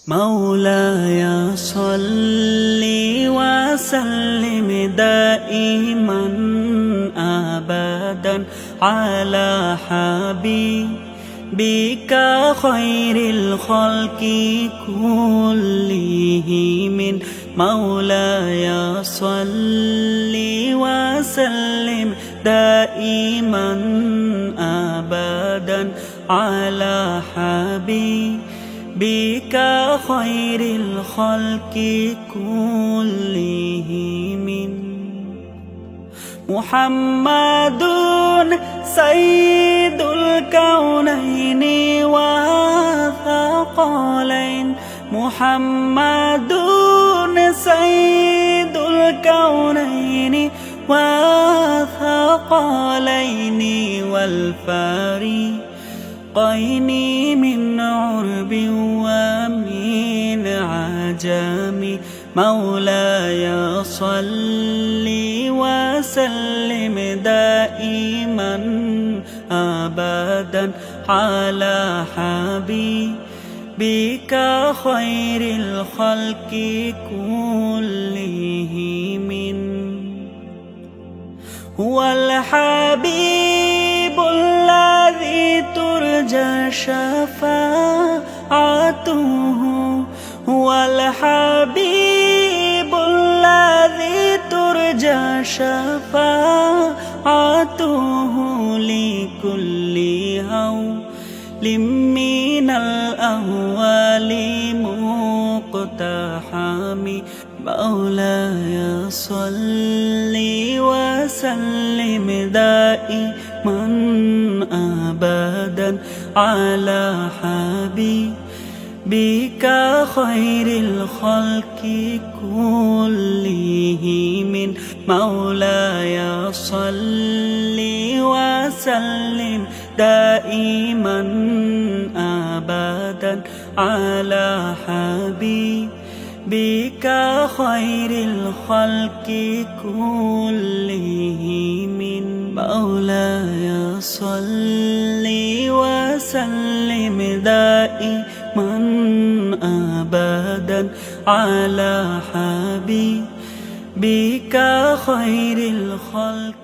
مولاي صل وسلم دائما أبدا على حبيبك خير الخلق كلهم. مولاي صل وسلم دائما أبدا على حبيبك خير الخلق كلهم. محمد سيد الكونين والثقلين. محمد سيد الكونين والثقلين والفريقين من عرب ومن عجم. مولاي صل وسلم دائما أبدا على حبيبك خير الخلق كلهم. هو الحبيب الذي ترجى شفاعته. هو الحبيب الذي ترجى شفاعته لكل هول من الأهوال مقتحم. مولاي صل وسلم دائما أبدا على حبيبك خير الخلق كلهم. مولاي صل وسلم دائما أبدا على حبيبك خير الخلق كلهم. مولاي صل وسلم دائما أبدا على حبيبك خير الخلق